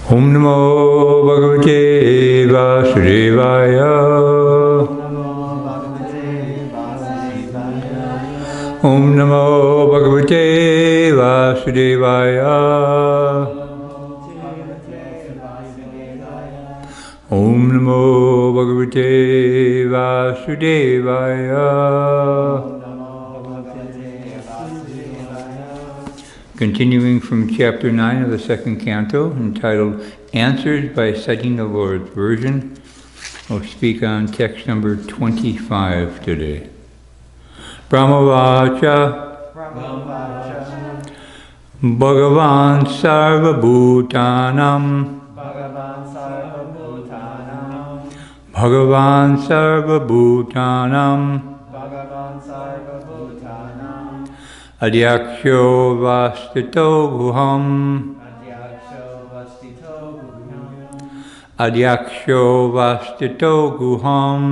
Om Namo Bhagavate Vasudevaya. Om Namo Bhagavate Vasudevaya. Om Namo Bhagavate Vasudevaya. Continuing from chapter 9 of the second canto, entitled Answers by Citing the Lord's Version, we'll speak on text number 25 today. Brahmovāca, bhagavan sarva-bhūtānām, bhagavan sarva-bhūtānām, adhyakṣo vasthito guhām, adhyakṣo vasthito guhām,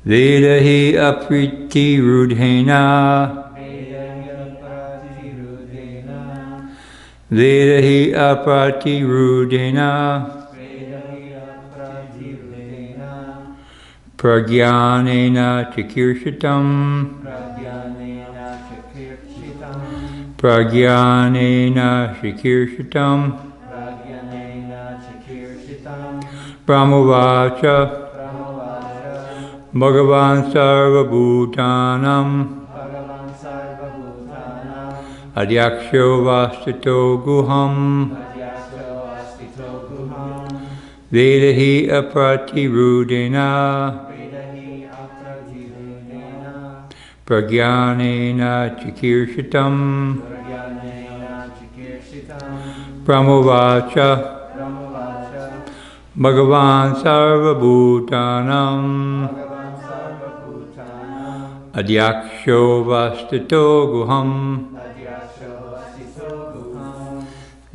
veda apratiruddhena, veda apratiruddhena, prajñānena cikīrṣitam, prajñānena cikīrṣitam, brahmovāca, bhagavan sarva-bhūtānām, adhyakṣo vasthito guhām, veda apratiruddhena, prajñānena cikīrṣitam, brahmovāca, bhagavan sarva-bhūtānām, adhyakṣo vasthito guhām,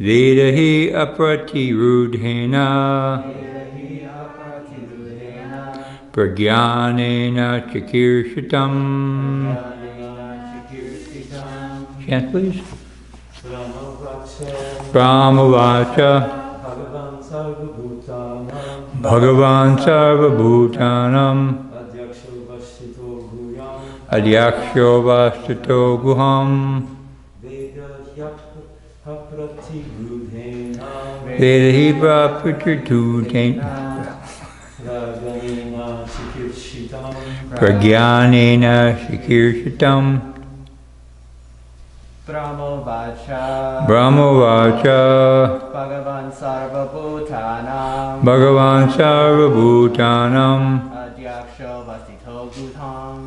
veda apratiruddhena, prajñānena cikīrṣitam. Chant, please. Brahmovāca, bhagavan sarva-bhūtānām, adhyakṣo vasthito guhām, veda apratiruddhena, prajñānena cikīrṣitam. Brahmovāca, bhagavan sarva-bhūtānām, bhagavan sarva-bhūtānām, adhyakṣo vasthito guhām,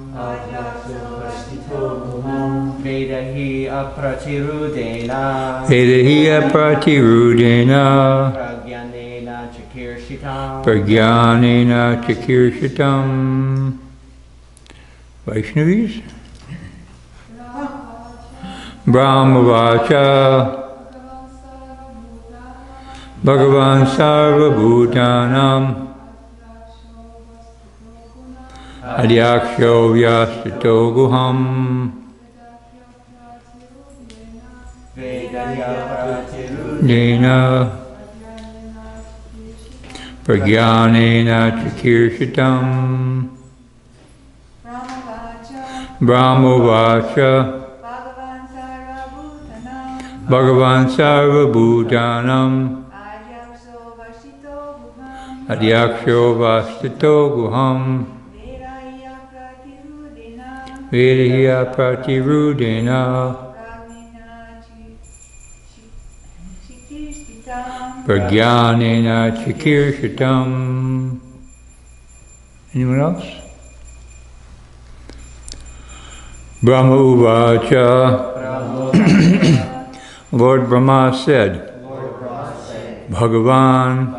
veda apratiruddhena, veda apratiruddhena, prajñānena cikīrṣitam, prajñānena cikīrṣitam. Vaishnavis. Brahmovāca, bhagavan sarva-bhūtānām, adhyakṣo vasthito guhām, veda apratiruddhena, prajñānena cikīrṣitam. Brahmovāca, bhagavan sarva-bhūtānām, adhyakṣo vasthito guhām, veda apratiruddhena, prajñānena cikīrṣitam. Anyone else? Brahma uvāca. Lord Brahmā said, Bhagavan,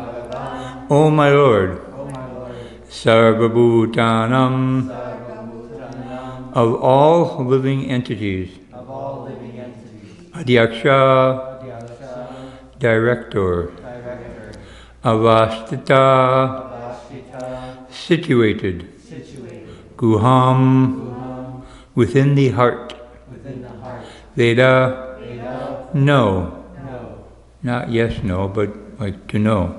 O my Lord, sarva-bhūtānām, of all living entities, adhyakṣaḥ, director, avasthitaḥ, situated, guhām, within the heart, veda No. No. Not yes, no, but like to know.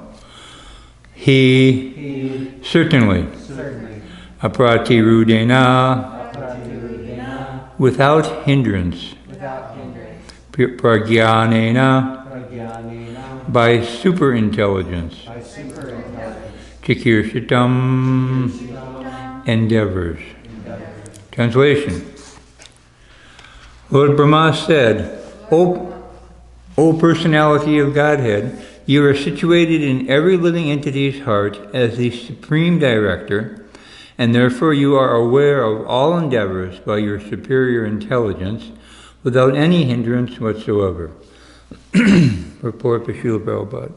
He certainly. Certainly. Apratiruddhena. Apratiruddhena. Without hindrance. Without hindrance. Prajñānena. Prajñānena. By superintelligence. By superintelligence. Cikīrṣitam. Endeavors. Translation. Lord Brahma said, O Personality of Godhead, you are situated in every living entity's heart as the Supreme Director, and therefore you are aware of all endeavors by your superior intelligence without any hindrance whatsoever. Purport by Srila Prabhupada.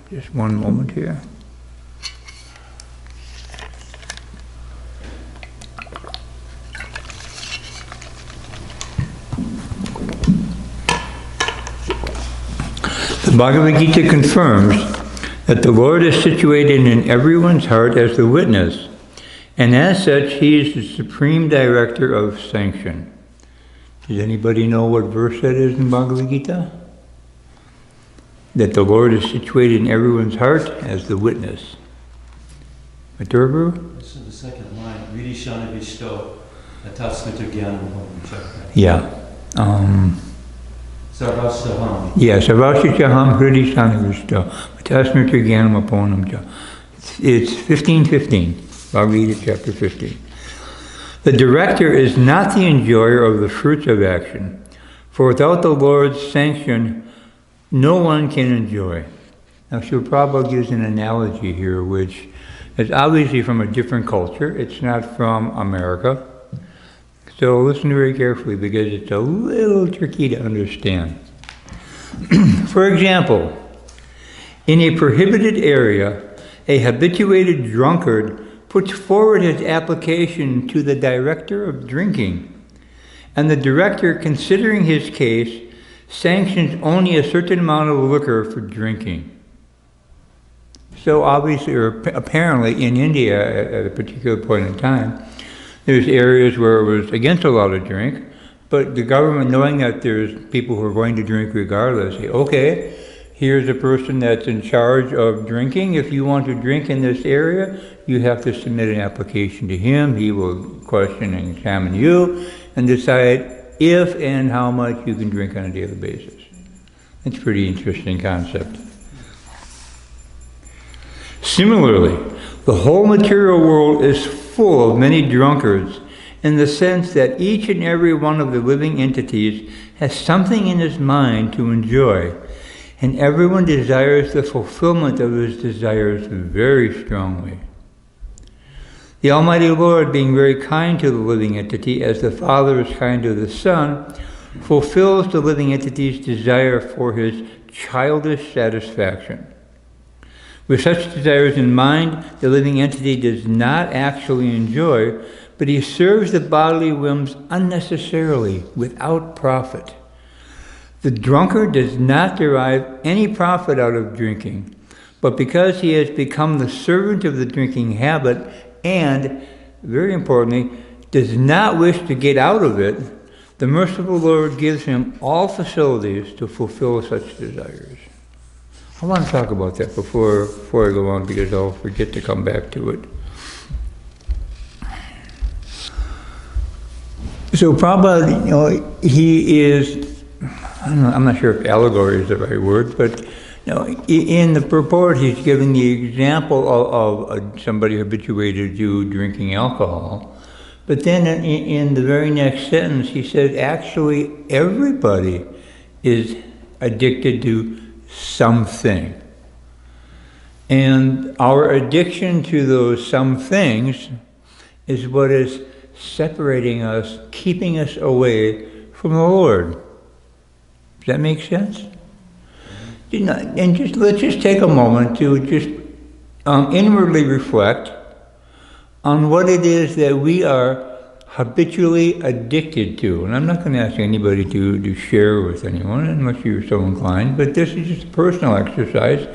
Just one moment here. The Bhagavad-gītā confirms that the Lord is situated in everyone's heart as the witness, and as such, He is the Supreme Director of sanction. Does anybody know what verse that is in Bhagavad-gītā? That the Lord is situated in everyone's heart as the witness. Maturabhu? This is the second line. Vidishana Vishto, Atasmita Gyanam. Yeah. Sarva-bhūtānām. Yeah, sarva-bhūtānām hridhi-sanavishto, matasmrita jnanam aponam cha. It's 15:15, Bhagavad-gītā chapter 15. The director is not the enjoyer of the fruits of action, for without the Lord's sanction, no one can enjoy. Now, Srila Prabhupada gives an analogy here, which is obviously from a different culture. It's not from America. So listen very carefully because it's a little tricky to understand. For example, in a prohibited area, a habituated drunkard puts forward his application to the director of drinking, and the director, considering his case, sanctions only a certain amount of liquor for drinking. So obviously, or apparently in India at a particular point in time, there's areas where it was against allowed to drink, but the government, knowing that there's people who are going to drink regardless, say, okay, here's a person that's in charge of drinking. If you want to drink in this area, you have to submit an application to him. He will question and examine you and decide if and how much you can drink on a daily basis. It's a pretty interesting concept. Similarly, the whole material world is full of many drunkards in the sense that each and every one of the living entities has something in his mind to enjoy, and everyone desires the fulfillment of his desires very strongly. The Almighty Lord, being very kind to the living entity, as the Father is kind to the Son, fulfills the living entity's desire for his childish satisfaction. With such desires in mind, the living entity does not actually enjoy, but he serves the bodily whims unnecessarily, without profit. The drunkard does not derive any profit out of drinking, but because he has become the servant of the drinking habit and, very importantly, does not wish to get out of it, the merciful Lord gives him all facilities to fulfill such desires. I want to talk about that before I go on, because I'll forget to come back to it. So Prabhupada, he is, I'm not sure if allegory is the right word, but in the purport he's giving the example of somebody habituated to drinking alcohol. But then in the very next sentence he says, actually everybody is addicted to something. And our addiction to those some things is what is separating us, keeping us away from the Lord. Does that make sense? And let's just take a moment to just inwardly reflect on what it is that we are habitually addicted to. And I'm not going to ask anybody to share with anyone unless you're so inclined, but this is just a personal exercise.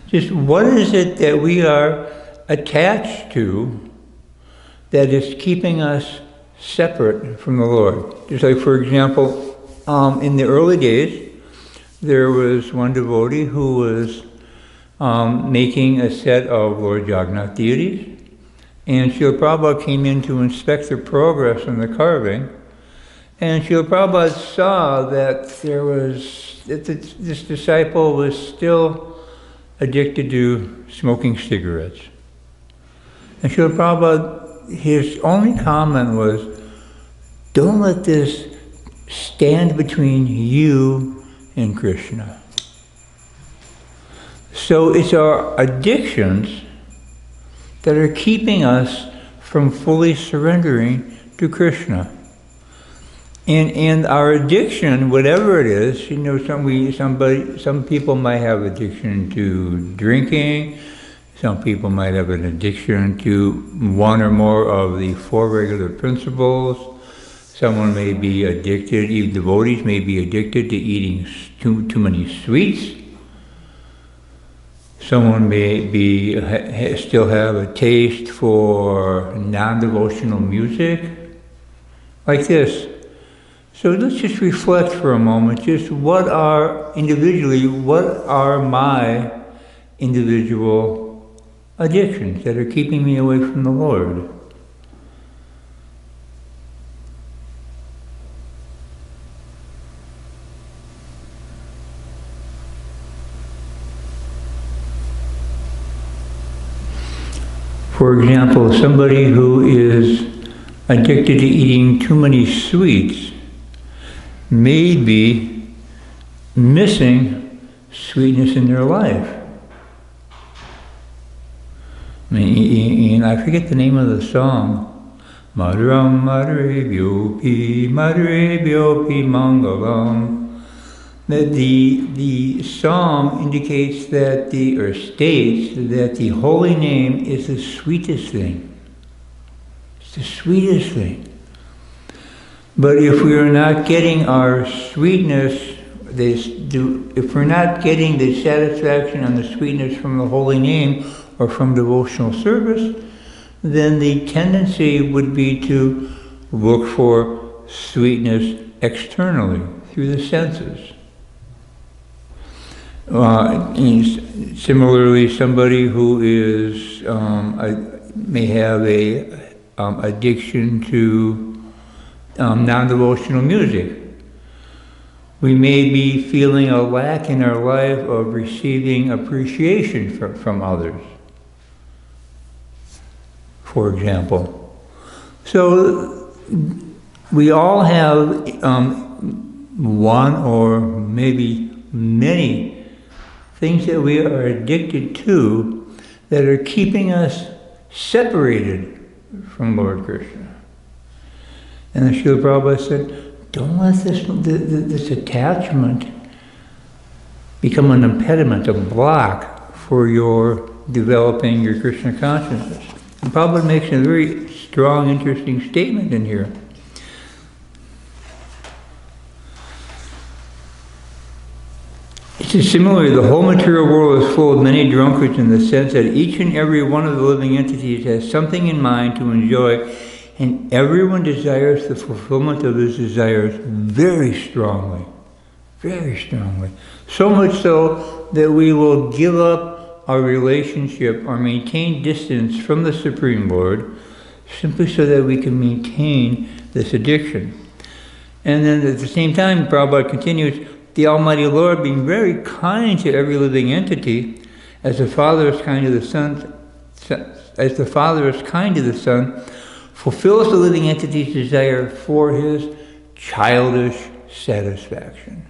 Just what is it that we are attached to that is keeping us separate from the Lord? Just like, for example, in the early days, there was one devotee who was making a set of Lord Jagannath deities, and Srila Prabhupada came in to inspect the progress in the carving, and Srila Prabhupada saw that this disciple was still addicted to smoking cigarettes. And Srila Prabhupada, his only comment was, don't let this stand between you and Krishna. So it's our addictions that are keeping us from fully surrendering to Krishna. And our addiction, whatever it is, you know, some people might have addiction to drinking, some people might have an addiction to one or more of the four regular principles. Someone may be addicted, even devotees may be addicted to eating too many sweets. Someone may still have a taste for non-devotional music, like this. So let's just reflect for a moment, just what are my individual addictions that are keeping me away from the Lord? For example, somebody who is addicted to eating too many sweets may be missing sweetness in their life. I forget the name of the song. Madhuram madhurevyopi madhurevyopi mangalam. The song indicates that states that the holy name is the sweetest thing. It's the sweetest thing. But if we are not getting our sweetness, if we're not getting the satisfaction and the sweetness from the holy name or from devotional service, then the tendency would be to look for sweetness externally through the senses. Similarly, somebody who is may have a addiction to non-devotional music. We may be feeling a lack in our life of receiving appreciation from others, for example. So we all have one or maybe many things that we are addicted to that are keeping us separated from Lord Krishna. And the Srila Prabhupada said, don't let this attachment become an impediment, a block for your developing your Krishna consciousness. And Prabhupada makes a very strong, interesting statement in here. Similarly, the whole material world is full of many drunkards in the sense that each and every one of the living entities has something in mind to enjoy, and everyone desires the fulfillment of his desires very strongly. Very strongly. So much so that we will give up our relationship or maintain distance from the Supreme Lord simply so that we can maintain this addiction. And then at the same time, Prabhupada continues, the Almighty Lord, being very kind to every living entity, as the Father is kind to the Son, fulfills the living entity's desire for his childish satisfaction.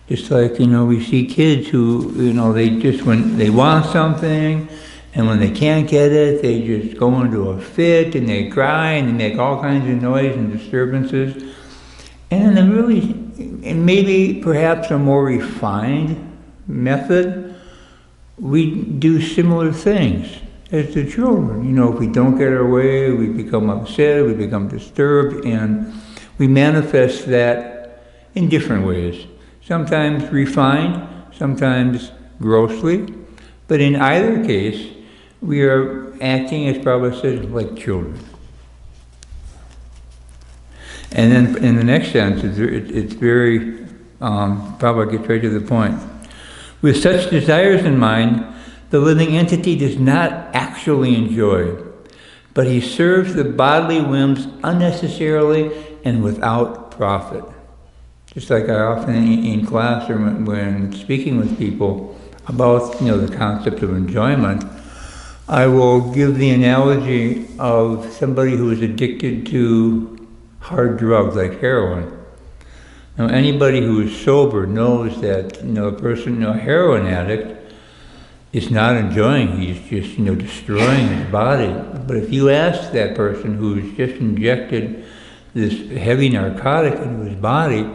Just like, we see kids who, when they want something, and when they can't get it, they just go into a fit, and they cry, and they make all kinds of noise and disturbances. And in maybe perhaps a more refined method, we do similar things as the children. If we don't get our way, we become upset, we become disturbed, and we manifest that in different ways. Sometimes refined, sometimes grossly, but in either case, we are acting, as Prabhupada says, like children. And then in the next sentence, it's very, Prabhupada gets right to the point. With such desires in mind, the living entity does not actually enjoy, but he serves the bodily whims unnecessarily and without profit. Just like I often in class or when speaking with people about the concept of enjoyment, I will give the analogy of somebody who is addicted to hard drugs like heroin. Now, anybody who is sober knows that a person, a heroin addict, is not enjoying. He's just destroying his body. But if you ask that person who's just injected this heavy narcotic into his body,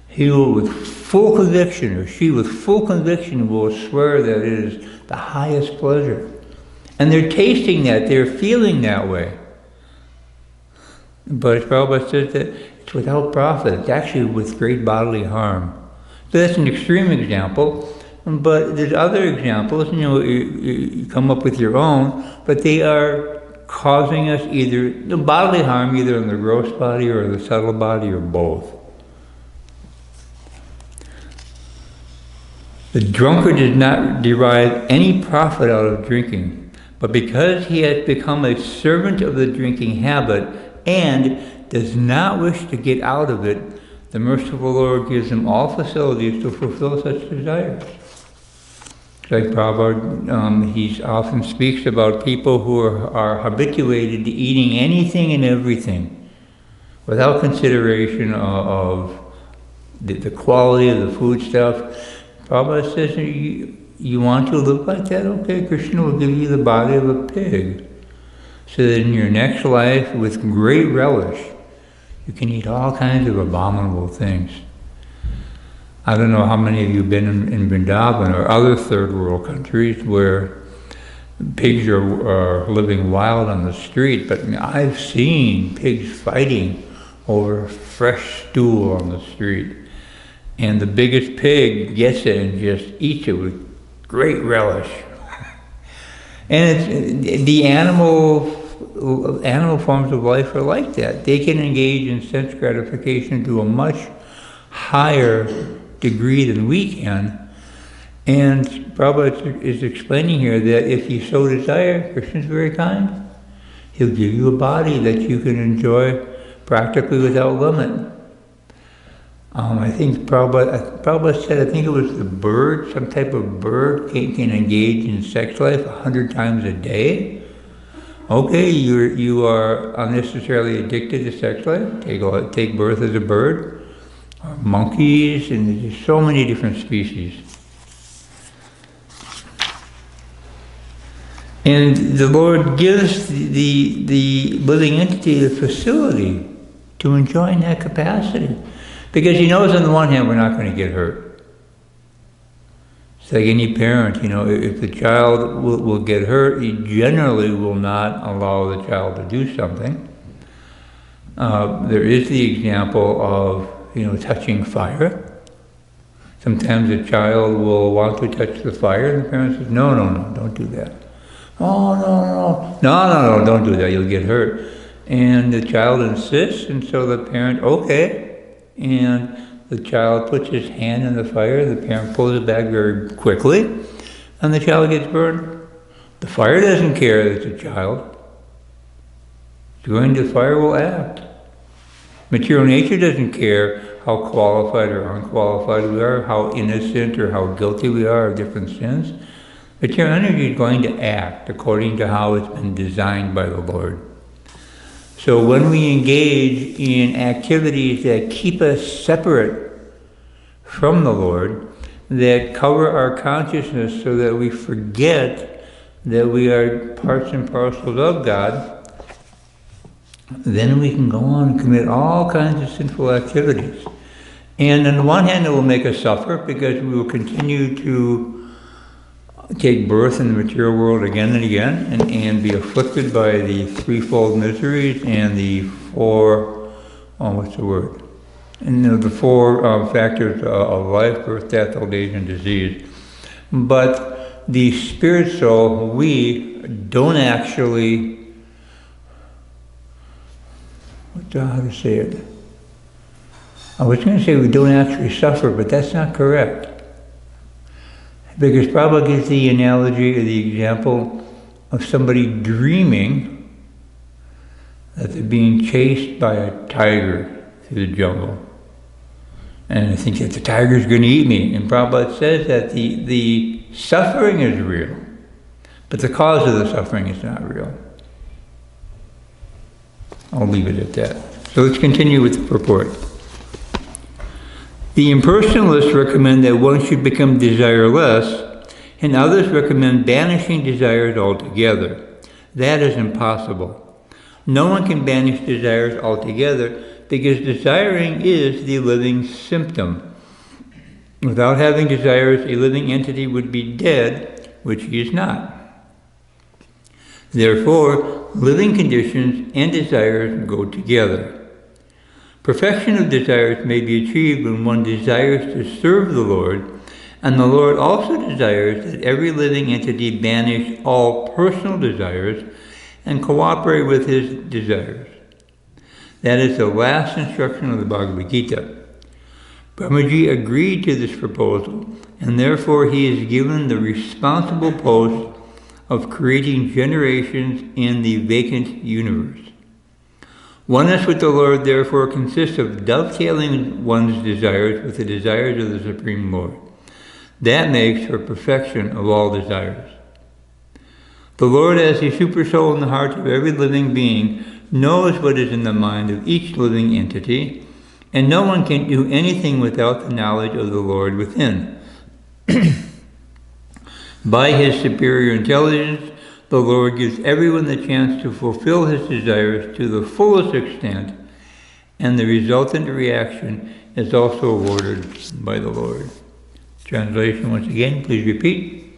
he will, with full conviction, or she with full conviction, will swear that it is the highest pleasure. And they're tasting that, they're feeling that way. But as Prabhupada says that it's without profit, it's actually with great bodily harm. So that's an extreme example, but there's other examples, you come up with your own, but they are causing us either the bodily harm, either in the gross body or the subtle body, or both. The drunkard does not derive any profit out of drinking, but because he has become a servant of the drinking habit and does not wish to get out of it, the merciful Lord gives him all facilities to fulfill such desires. Like Prabhupada, he often speaks about people who are habituated to eating anything and everything without consideration of the quality of the food stuff. Prabhupada says, you want to live like that? Okay, Krishna will give you the body of a pig, so that in your next life, with great relish, you can eat all kinds of abominable things. I don't know how many of you have been in Vrindaban or other third world countries where pigs are living wild on the street, but I've seen pigs fighting over fresh stool on the street. And the biggest pig gets it and just eats it with great relish. And the animal forms of life are like that. They can engage in sense gratification to a much higher degree than we can. And Prabhupada is explaining here that if you so desire, Krishna's very kind. He'll give you a body that you can enjoy practically without limit. I think Prabhupada said, I think it was the bird, some type of bird can engage in sex life 100 times a day. Okay, you are unnecessarily addicted to sex life, take birth as a bird. Monkeys, and there's so many different species. And the Lord gives the living entity the facility to enjoy in that capacity. Because he knows on the one hand we're not going to get hurt. It's like any parent, if the child will get hurt, he generally will not allow the child to do something. There is the example of touching fire. Sometimes a child will want to touch the fire, and the parent says, no, don't do that. Oh, no, don't do that, you'll get hurt. And the child insists, and so the parent, okay. And the child puts his hand in the fire, the parent pulls it back very quickly, and the child gets burned. The fire doesn't care that it's a child. Going to the fire will act. Material nature doesn't care how qualified or unqualified we are, how innocent or how guilty we are of different sins. Material energy is going to act according to how it's been designed by the Lord. So when we engage in activities that keep us separate from the Lord, that cover our consciousness so that we forget that we are parts and parcels of God, then we can go on and commit all kinds of sinful activities. And on the one hand, it will make us suffer because we will continue to take birth in the material world again and again and be afflicted by the threefold miseries and the four, the four factors of life: birth, death, old age, and disease. But the spirit soul, we don't actually, how to say it? I was going to say we don't actually suffer, but that's not correct. Because Prabhupada gives the analogy or the example of somebody dreaming that they're being chased by a tiger through the jungle. And I think that the tiger's going to eat me. And Prabhupada says that the suffering is real, but the cause of the suffering is not real. I'll leave it at that. So let's continue with the purport. The impersonalists recommend that one should become desireless, and others recommend banishing desires altogether. That is impossible. No one can banish desires altogether because desiring is the living symptom. Without having desires, a living entity would be dead, which he is not. Therefore, living conditions and desires go together. Perfection of desires may be achieved when one desires to serve the Lord, and the Lord also desires that every living entity banish all personal desires and cooperate with his desires. That is the last instruction of the Bhagavad-gītā. Brahmaji agreed to this proposal, and therefore he is given the responsible post of creating generations in the vacant universe. Oneness with the Lord therefore consists of dovetailing one's desires with the desires of the Supreme Lord. That makes for perfection of all desires. The Lord, as the supersoul in the heart of every living being, knows what is in the mind of each living entity, and no one can do anything without the knowledge of the Lord within. By his superior intelligence, the Lord gives everyone the chance to fulfill his desires to the fullest extent, and the resultant reaction is also awarded by the Lord. Translation once again, please repeat.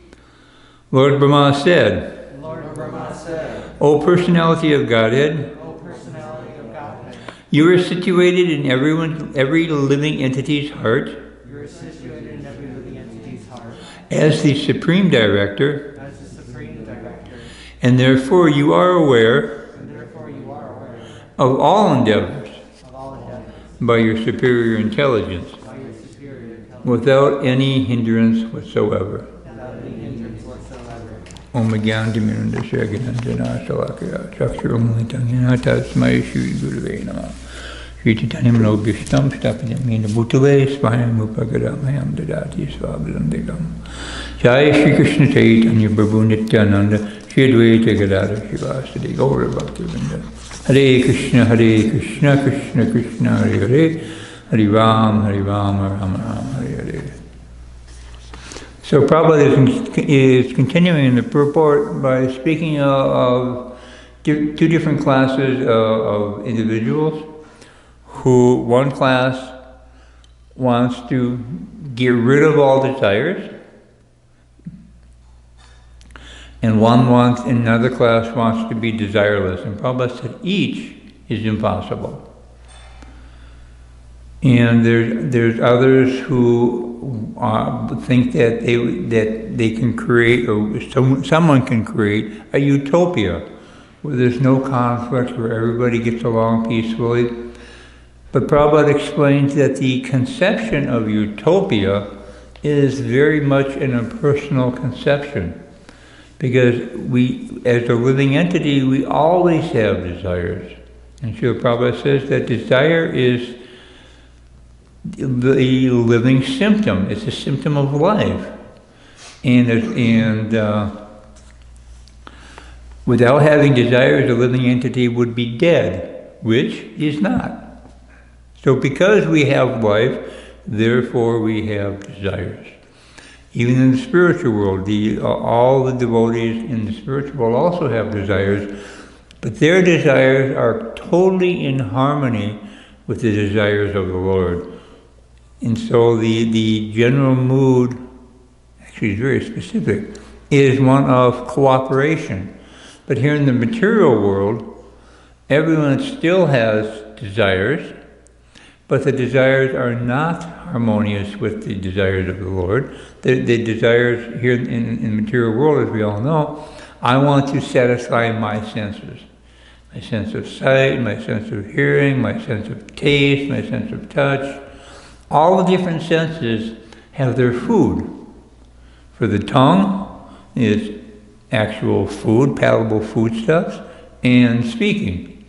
Lord Brahmā said, Lord Brahmā said, O Personality of Godhead, O Personality of Godhead, you are situated in every living entity's heart you are situated in every living entity's heart as the Supreme Director, as the Supreme Director, and therefore you are aware and therefore you are aware of all endeavors of all endeavors by your superior intelligence, by your superior intelligence without any hindrance whatsoever. without any hindrance whatsoever. Om Gyantimirandasya Gnanjana Shalakaya Chakshurumlitam Yena Tasmai Shri Gurave Namah Shri Chaitanyam Lobhishtam Stapanyamena Bhutale Svayam Upagadamayam Dadati Svabhalandegam Jai Shri Krishna Chaitanya Prabhu Nityananda Shri Advaita Gadadhara Shivasadi Gaura Bhakti Vrinda Hare Krishna Krishna Krishna Hare Hare Hare Ram Ram Hare Hare. So Prabhupada is continuing in the purport by speaking of two different classes of individuals, who one class wants to get rid of all desires, and another class wants to be desireless. And Prabhupada said each is impossible. And there's others who think that they can create, or someone can create a utopia where there's no conflict, where everybody gets along peacefully. But Prabhupada explains that the conception of utopia is very much an impersonal conception, because we, as a living entity, we always have desires. And Srila Prabhupada says that desire is the living symptom. It's a symptom of life, and without having desires, a living entity would be dead, which is not. So because we have life, therefore we have desires. Even in the spiritual world, all the devotees in the spiritual world also have desires, but their desires are totally in harmony with the desires of the Lord. And so the general mood, actually is very specific, is one of cooperation. But here in the material world, everyone still has desires, but the desires are not harmonious with the desires of the Lord. The desires here in the material world, as we all know, I want to satisfy my senses. My sense of sight, my sense of hearing, my sense of taste, my sense of touch. all the different senses have their food. For the tongue, it's actual food, palatable foodstuffs, and speaking.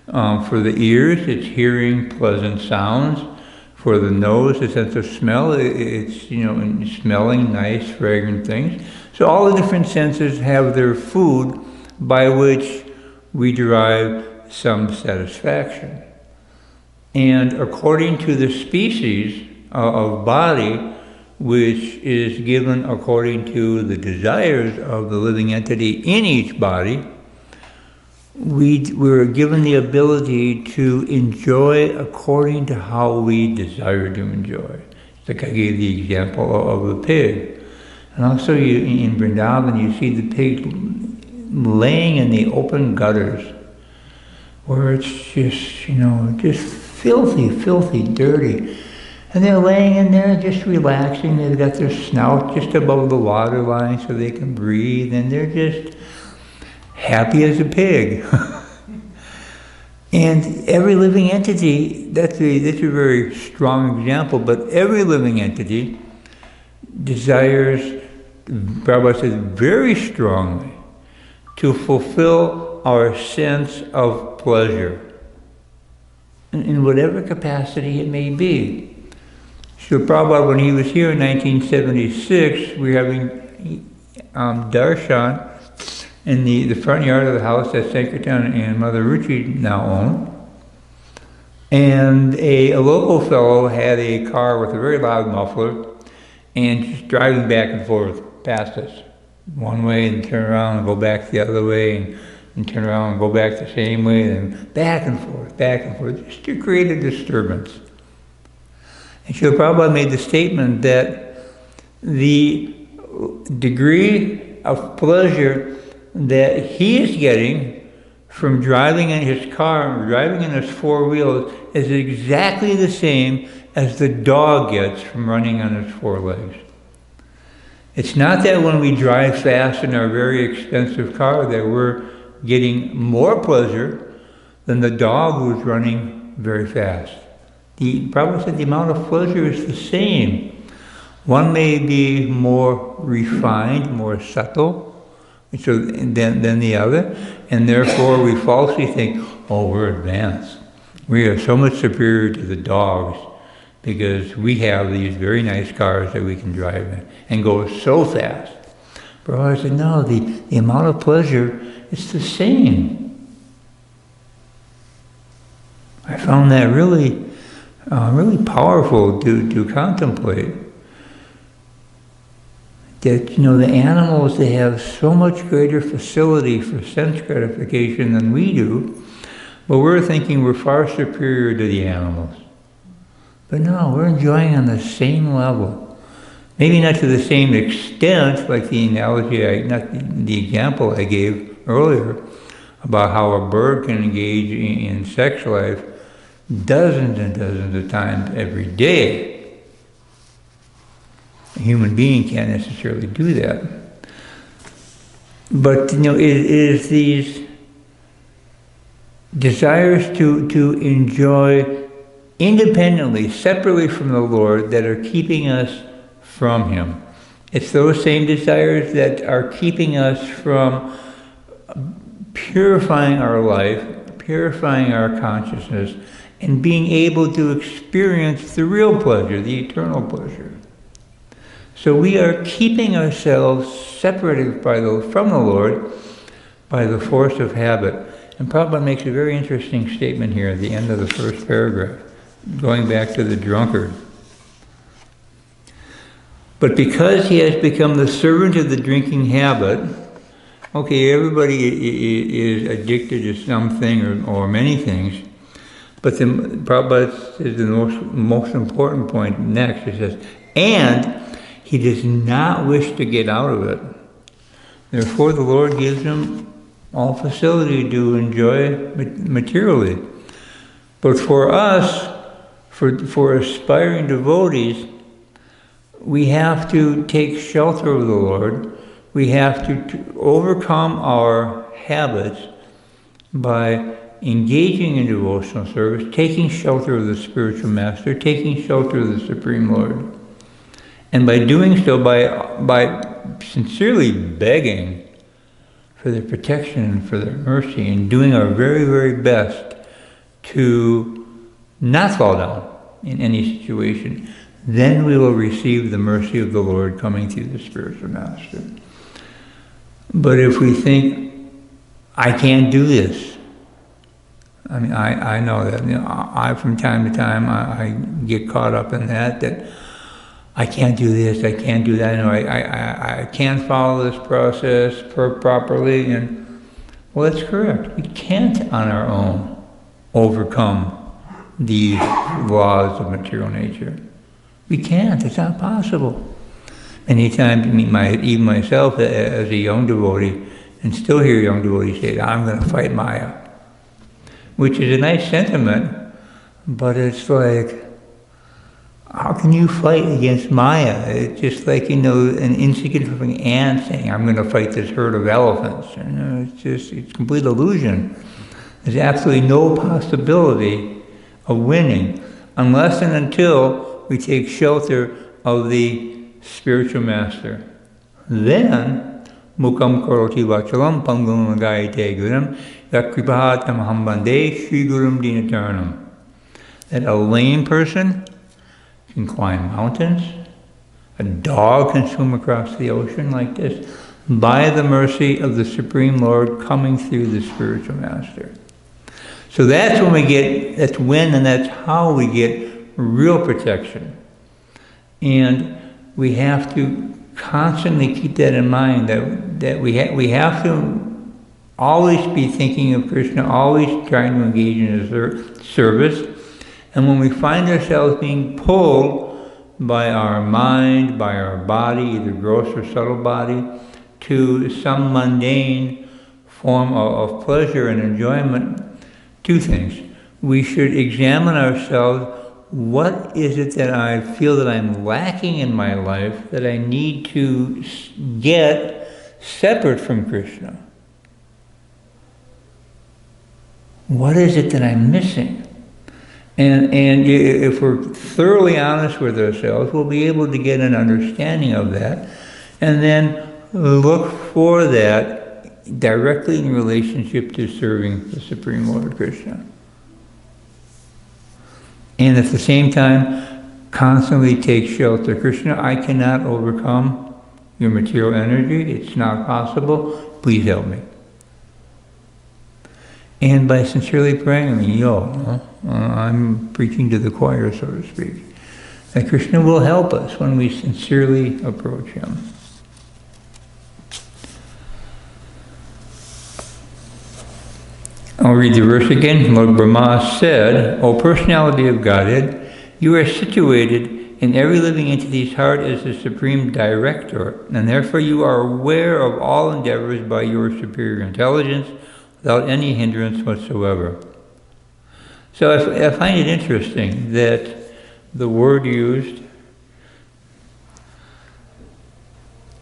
For the ears, it's hearing pleasant sounds. For the nose, the sense of smell, it's, smelling nice, fragrant things. So all the different senses have their food by which we derive some satisfaction. And according to the species of body, which is given according to the desires of the living entity in each body, we're given the ability to enjoy according to how we desire to enjoy. Like I gave the example of the pig. And also in Vrindaban, you see the pig laying in the open gutters, where it's just, just filthy, dirty. And they're laying in there just relaxing. They've got their snout just above the water line so they can breathe, and they're just happy as a pig. And every living entity, that's a very strong example, but every living entity desires, Prabhupada says very strongly, to fulfill our sense of pleasure, in whatever capacity it may be. So Prabhupada, when he was here in 1976, we were having darshan in the front yard of the house that Sankirtan and Mother Ruchi now own. And a local fellow had a car with a very loud muffler and just driving back and forth past us. One way and turn around and go back the other way and turn around and go back the same way and back and forth, just to create a disturbance. And Srila Prabhupada made the statement that the degree of pleasure that he is getting from driving in his car, driving in his four wheels, is exactly the same as the dog gets from running on his four legs. It's not that when we drive fast in our very expensive car that we're getting more pleasure than the dog who's running very fast. The Prabhupada said the amount of pleasure is the same. One may be more refined, more subtle than the other, and therefore we falsely think, oh, we're advanced. We are so much superior to the dogs because we have these very nice cars that we can drive in and go so fast. Prabhupada said, no, the amount of pleasure is the same. I found that really powerful to contemplate. That, the animals, they have so much greater facility for sense gratification than we do, but we're thinking we're far superior to the animals. But no, we're enjoying on the same level. Maybe not to the same extent, like the analogy, not the example I gave earlier, about how a bird can engage in sex life dozens and dozens of times every day. A human being can't necessarily do that. But it is these desires to enjoy independently, separately from the Lord, that are keeping us from Him. It's those same desires that are keeping us from purifying our life, purifying our consciousness, and being able to experience the real pleasure, the eternal pleasure. So we are keeping ourselves separated from the Lord by the force of habit. And Prabhupada makes a very interesting statement here at the end of the first paragraph, going back to the drunkard. But because he has become the servant of the drinking habit, okay, everybody is addicted to something or many things, but Prabhupada says the most important point next, he says, and he does not wish to get out of it. Therefore, the Lord gives him all facility to enjoy materially. But for us, for aspiring devotees, we have to take shelter of the Lord. We have to overcome our habits by engaging in devotional service, taking shelter of the spiritual master, taking shelter of the Supreme Lord. And by doing so, by sincerely begging for their protection and for their mercy, and doing our very, very best to not fall down in any situation, then we will receive the mercy of the Lord coming through the spiritual master. But if we think, I can't do this, I mean, I know that. You know, I from time to time, I get caught up in that I can't do this, I can't do that, you know, I can't follow this process properly, and well, that's correct. We can't on our own overcome these laws of material nature. We can't, it's not possible. Many times, even myself as a young devotee, and still hear young devotees say, I'm going to fight Maya. Which is a nice sentiment, but it's like, how can you fight against Maya? It's just like, you know, an insignificant ant saying, I'm going to fight this herd of elephants. You know, it's complete illusion. There's absolutely no possibility of winning unless and until we take shelter of the spiritual master. Then, mukam karoti vachalam pangam gayate guram yakripahatam hambande shri gurum dinatarnam. That a lame person can climb mountains, a dog can swim across the ocean like this, by the mercy of the Supreme Lord coming through the spiritual master. So that's when and that's how we get real protection. And we have to constantly keep that in mind, that we have to always be thinking of Krishna, always trying to engage in his service. And when we find ourselves being pulled by our mind, by our body, either gross or subtle body, to some mundane form of pleasure and enjoyment, two things. We should examine ourselves. What is it that I feel that I'm lacking in my life that I need to get separate from Krishna? What is it that I'm missing? And if we're thoroughly honest with ourselves, we'll be able to get an understanding of that, and then look for that directly in relationship to serving the Supreme Lord Krishna. And at the same time, constantly take shelter. Krishna, I cannot overcome your material energy. It's not possible. Please help me. And by sincerely praying, I'm preaching to the choir, so to speak, that Krishna will help us when we sincerely approach him. I'll read the verse again. Lord Brahmā said, O personality of Godhead, you are situated in every living entity's heart as the supreme director, and therefore you are aware of all endeavors by your superior intelligence without any hindrance whatsoever. So I find it interesting that the word used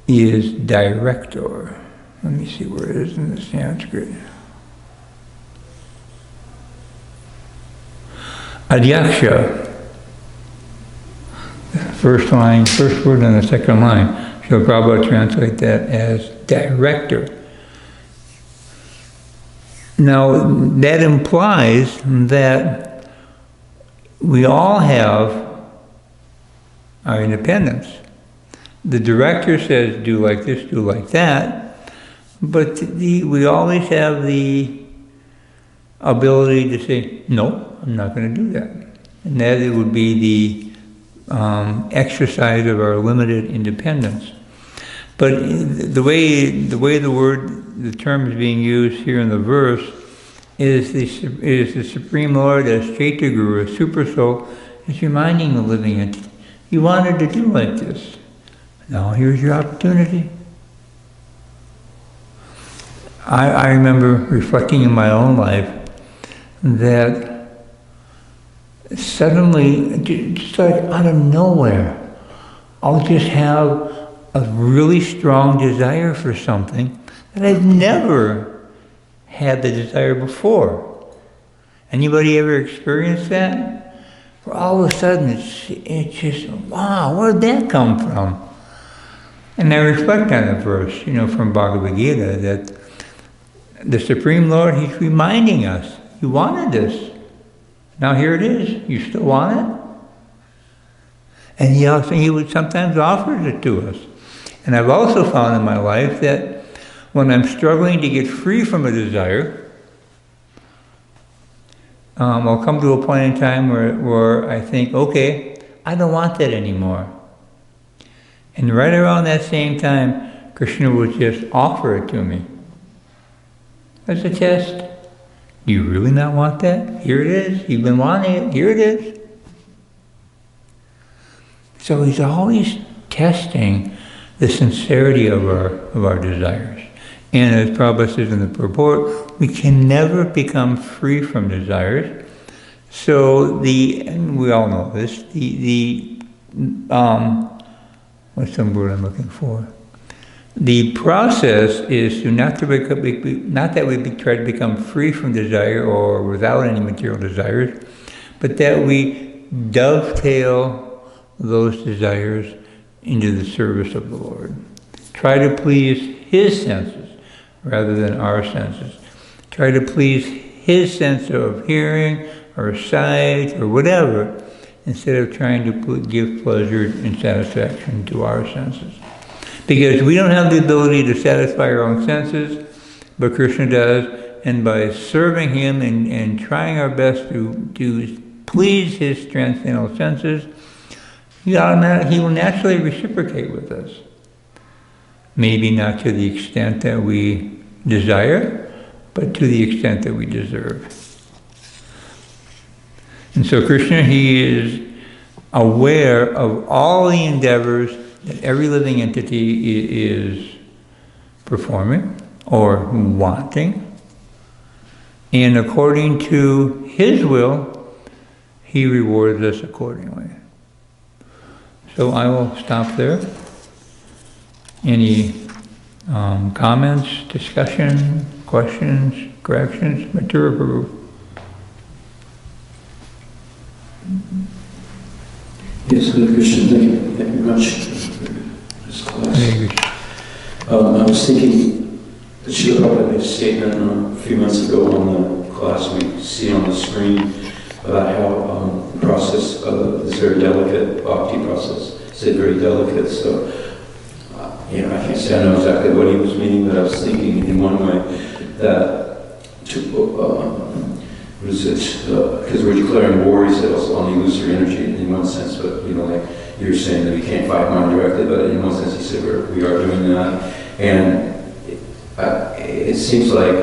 is director. Let me see where it is in the Sanskrit. Adhyakṣaḥ. First line, first word in the second line. Srila Prabhupada translate that as director. Now, that implies that we all have our independence. The director says, do like this, do like that, but we always have the ability to say, no, I'm not going to do that. And that it would be the exercise of our limited independence. But the way the term is being used here in the verse is the Supreme Lord as Chaitya Guru, a super soul, is reminding the living entity, you wanted to do like this. Now here's your opportunity. I remember reflecting in my own life that suddenly, just like out of nowhere, I'll just have a really strong desire for something that I've never had the desire before. Anybody ever experienced that? Where all of a sudden it's just, wow, where'd that come from? And I reflect on the verse, from Bhagavad-gītā, that the Supreme Lord, He's reminding us, you wanted this. Now here it is. You still want it? And He would sometimes offer it to us. And I've also found in my life that when I'm struggling to get free from a desire, I'll come to a point in time where I think, okay, I don't want that anymore. And right around that same time, Krishna would just offer it to me. As a test. Do you really not want that? Here it is. You've been wanting it. Here it is. So He's always testing the sincerity of our desires. And as Prabhupada says in the Purport, we can never become free from desires. So and we all know this, what's some word I'm looking for? The process is not that we try to become free from desire or without any material desires, but that we dovetail those desires into the service of the Lord. Try to please His senses rather than our senses. Try to please His sense of hearing or sight or whatever, instead of trying to give pleasure and satisfaction to our senses. Because we don't have the ability to satisfy our own senses, but Krishna does, and by serving Him and trying our best to please His transcendental senses, He will naturally reciprocate with us. Maybe not to the extent that we desire, but to the extent that we deserve. And so Krishna, He is aware of all the endeavors that every living entity is performing or wanting, and according to His will, He rewards us accordingly. So I will stop there. Any comments, discussion, questions, corrections? Matura Prabhu. Yes, Hare Krishna, thank you very much for this class. I was thinking that Srila Prabhupada made a statement a few months ago on the class we see on the screen about how the process is very delicate, bhakti process. It's very delicate, so I can't say I know exactly what he was meaning, but I was thinking in one way that because we're declaring war, he said, also on the illusory energy in one sense, but like you're saying that we can't fight mind directly, but in one sense he said we are doing that. And it seems like,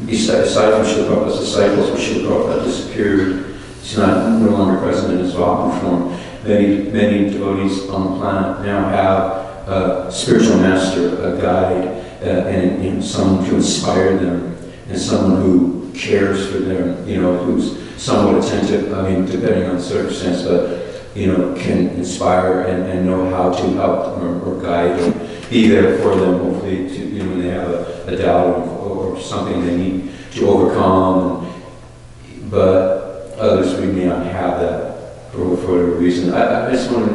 aside from Srila Prabhupada's disciples, where Srila Prabhupada disappeared, he's no longer present in his Vāca form. Many devotees on the planet now have a spiritual master, a guide, and someone to inspire them, and someone who cares for them, who's somewhat attentive, depending on the circumstance, but, can inspire and know how to help them or guide them, be there for them, hopefully, when they have a doubt or something they need to overcome. But others, we may not have that for whatever reason. I just want to,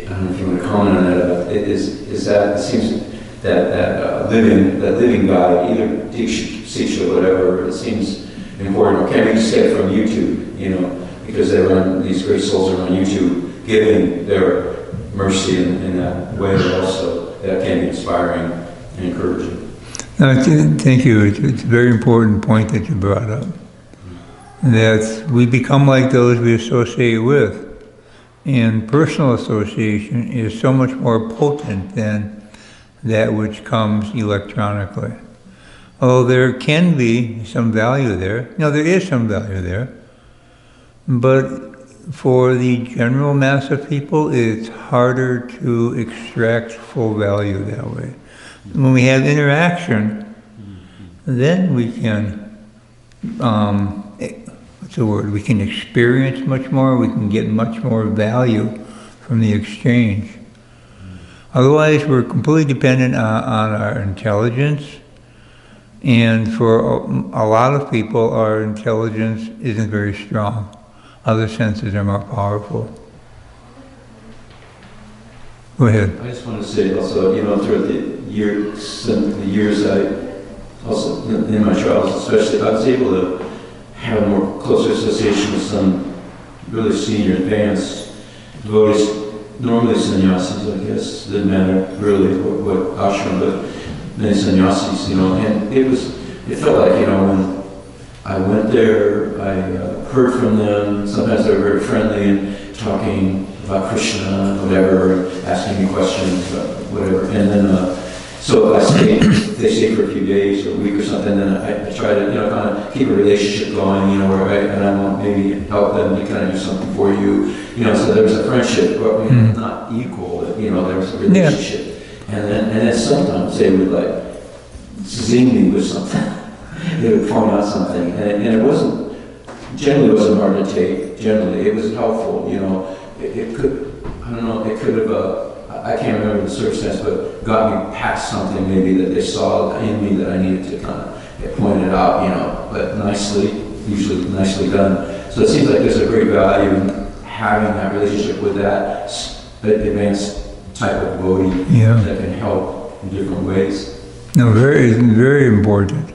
I don't know if you want to comment on that, but is that, it seems that living guide, either Diksha or whatever, it seems important. Or can we just get it from YouTube, because these great souls are on YouTube giving their mercy in that way also. That can be inspiring and encouraging. No, thank you. It's a very important point that you brought up. That we become like those we associate with. And personal association is so much more potent than that which comes electronically. Although there can be some value there. No, there is some value there. But for the general mass of people, it's harder to extract full value that way. When we have interaction, then we can, we can experience much more, we can get much more value from the exchange. Otherwise, we're completely dependent on our intelligence And for a lot of people, our intelligence isn't very strong. Other senses are more powerful. Go ahead. I just want to say also, throughout the years I also, in my travels especially, I was able to have a more closer association with some really senior advanced devotees, normally sannyasis, I guess. Didn't matter really what ashram, but many sannyasis, and it felt like, when I went there, I heard from them. Sometimes they were very friendly and talking about Krishna and whatever, asking me questions, whatever. And then, so they stayed for a few days or a week or something, and I try to, kind of keep a relationship going, and I want maybe help them to kind of do something for you, so there was a friendship, but not equal, but, there was a relationship. Yeah. And then sometimes they would like zing me with something. They would point out something, and it generally wasn't hard to take, generally. It was helpful, it could, I don't know, it could have, I can't remember the circumstance, but got me past something maybe that they saw in me that I needed to kind of get pointed out, but usually nicely done. So it seems like there's a great value in having that relationship with that advanced type of devotee that can help in different ways. No, very, very important.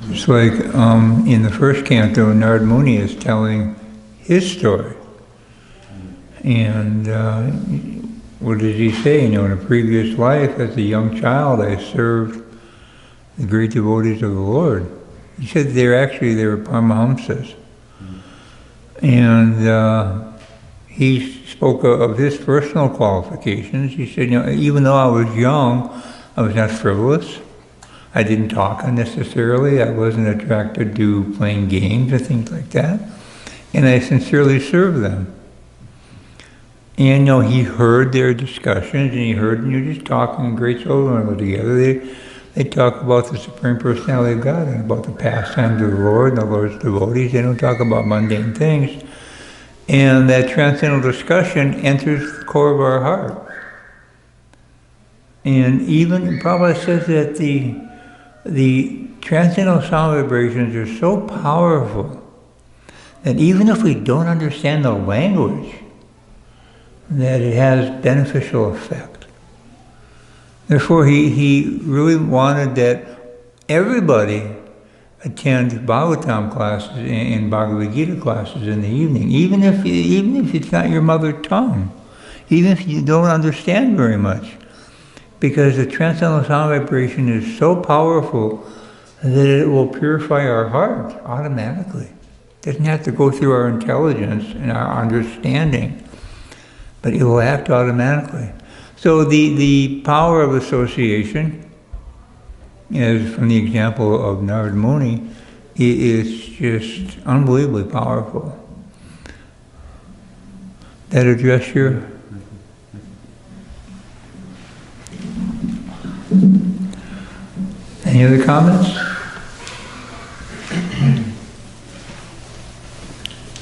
It's like in the first canto, Narad Muni is telling his story. And what does he say? In a previous life, as a young child, I served the great devotees of the Lord. He said they were Paramahamsas. And he spoke of his personal qualifications. He said, even though I was young, I was not frivolous. I didn't talk unnecessarily. I wasn't attracted to playing games and things like that. And I sincerely served them. And he heard their discussions, and he heard them just talking great soul learning together. They talk about the Supreme Personality of God and about the pastimes of the Lord and the Lord's devotees. They don't talk about mundane things. And that transcendental discussion enters the core of our heart. And even Prabhupada says that the transcendental sound vibrations are so powerful that even if we don't understand the language, that it has beneficial effect. Therefore, he really wanted that everybody attend Bhagavatam classes and Bhagavad-gītā classes in the evening, even if it's not your mother tongue, even if you don't understand very much, because the transcendental sound vibration is so powerful that it will purify our heart automatically. It doesn't have to go through our intelligence and our understanding, but it will act automatically. So the power of association, as from the example of Narad Muni, is just unbelievably powerful. That address your... Any other comments?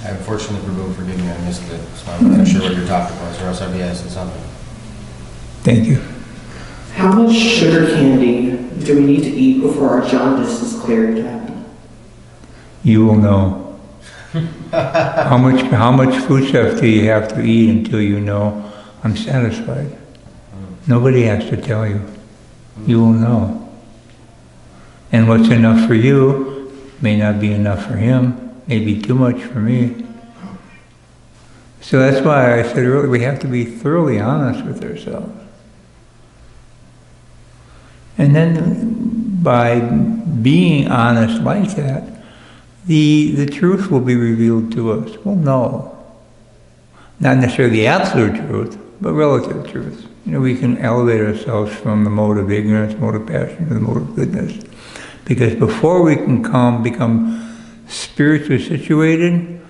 Unfortunately, Prabhu, forgive me, I missed it, so I'm not sure what your topic was, or else I'd be asking something. Thank you. How much sugar candy do we need to eat before our jaundice is cleared, Captain? You will know. How much food stuff do you have to eat until you know, I'm satisfied? Nobody has to tell you. You will know. And what's enough for you may not be enough for him, may be too much for me. So that's why I said earlier, we have to be thoroughly honest with ourselves. And then by being honest like that, the truth will be revealed to us. We'll know. Not necessarily the absolute truth, but relative truth. We can elevate ourselves from the mode of ignorance, mode of passion, to the mode of goodness. Because before we can become spiritually situated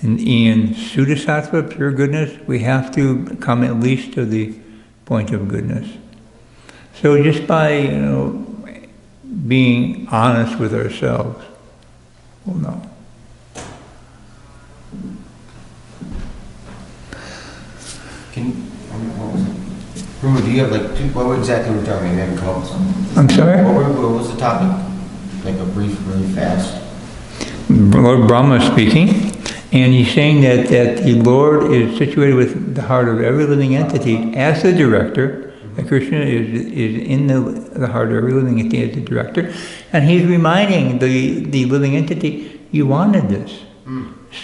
in Suddhasattva, pure goodness, we have to come at least to the point of goodness. So just by being honest with ourselves, we'll know. Prabhu, do you have what exactly were we talking about? Maybe come up with something. I'm sorry? What was the topic? like a brief, really fast. Lord Brahma speaking, and he's saying that the Lord is situated with the heart of every living entity as the director. That Krishna is in the heart of every living entity as the director, and he's reminding the living entity, you wanted this.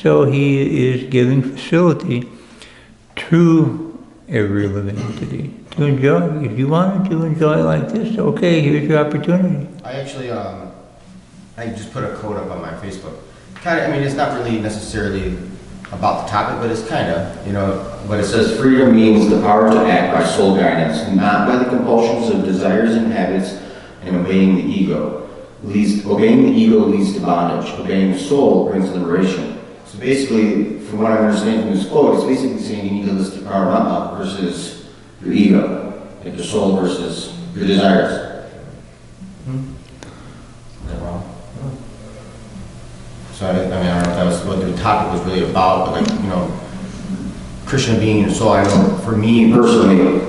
So he is giving facility to every living entity to enjoy. If you wanted to enjoy like this, okay, here's your opportunity. I actually, I just put a quote up on my Facebook. Kind of, I mean, it's not really necessarily about the topic, but it's kind of, you know, But it says freedom means the power to act by soul guidance, not by the compulsions of desires and habits and obeying the ego. Obeying the ego leads to bondage. Obeying the soul brings liberation. So basically, from what I understand from this quote, it's basically saying you need to list your Brahmā versus your ego, like your soul versus your desires. Is that wrong? So I mean, I don't know if that was what the topic was really about, but like, you know, Krishna being your soul. I know for me Personally,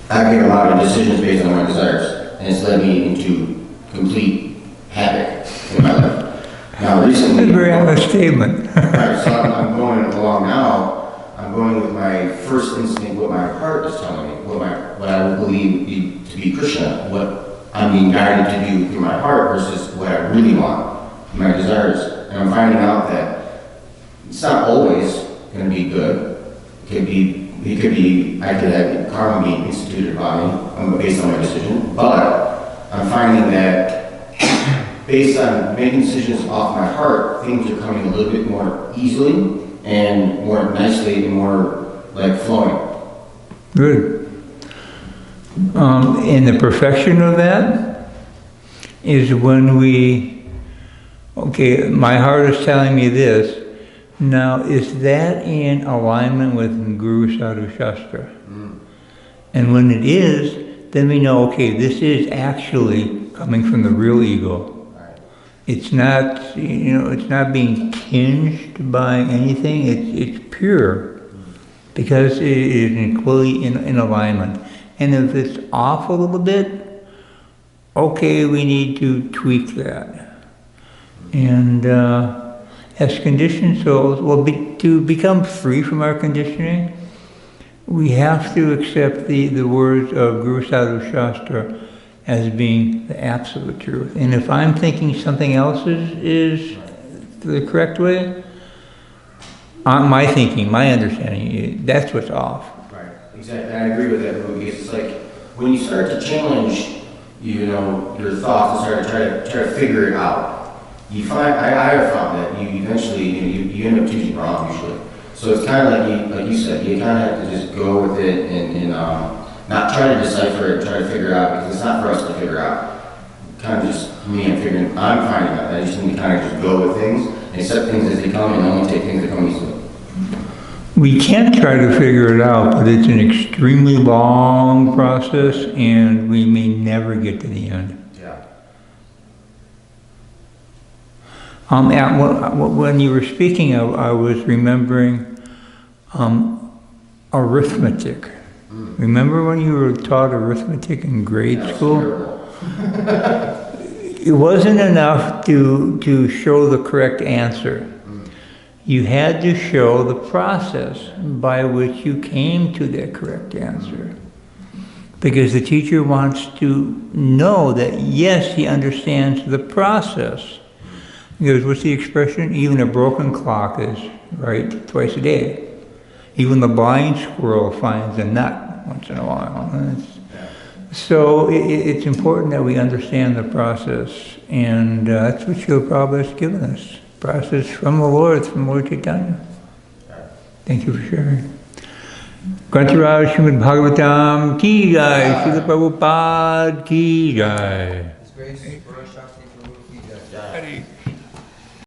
I make a lot of decisions based on my desires, and it's led me into complete havoc in my life. Now recently, That's a very honest statement. right, so I'm going along now, I'm going with my first instinct, what my heart is telling me, what I would believe to be Krishna, what I'm being guided to do through my heart versus what I really want, my desires. And I'm finding out that it's not always going to be good. It could be, I could have karma being instituted by me based on my decision, but I'm finding that based on making decisions off my heart, things are coming a little bit more easily and more nicely and more like flowing. Good. And the perfection of that is when okay, my heart is telling me this. Now, is that in alignment with Guru Sadhu Shastra? And when it is, then we know, okay, this is actually coming from the real ego. It's not, it's not being tinged by anything. It's pure because it is fully in alignment. And if it's off a little bit, okay, we need to tweak that. And as conditioned souls, to become free from our conditioning, we have to accept the words of Guru Sadhu Shastra as being the absolute truth. And if I'm thinking something else is the correct way, my thinking, my understanding, that's what's off. Right, exactly. I agree with that, because it's like when you start to challenge, your thoughts and start to try to figure it out. You find, I have found that you eventually, you end up choosing wrong usually. So it's kind of like you said, you kind of have to just go with it and not try to decipher it, try to figure it out, because it's not for us to figure out. Kind of just me, I'm finding out that I just need to kind of just go with things and accept things as they come and only take things that come easily. We can try to figure it out, but it's an extremely long process and we may never get to the end. When you were speaking, I was remembering arithmetic. Remember when you were taught arithmetic in grade school? It wasn't enough to show the correct answer. You had to show the process by which you came to that correct answer. Because the teacher wants to know that, yes, he understands the process. Because what's the expression? Even a broken clock is right twice a day. Even the blind squirrel finds a nut once in a while. So it's important that we understand the process, and that's what Srila Prabhupada has given us. Process from the Lord, from Lord Chaitanya. Thank you for sharing. Grantharaj Srimad Bhagavatam ki jai, Srila Prabhupada ki jai. His grace, Shakti, Prabhu ki jai.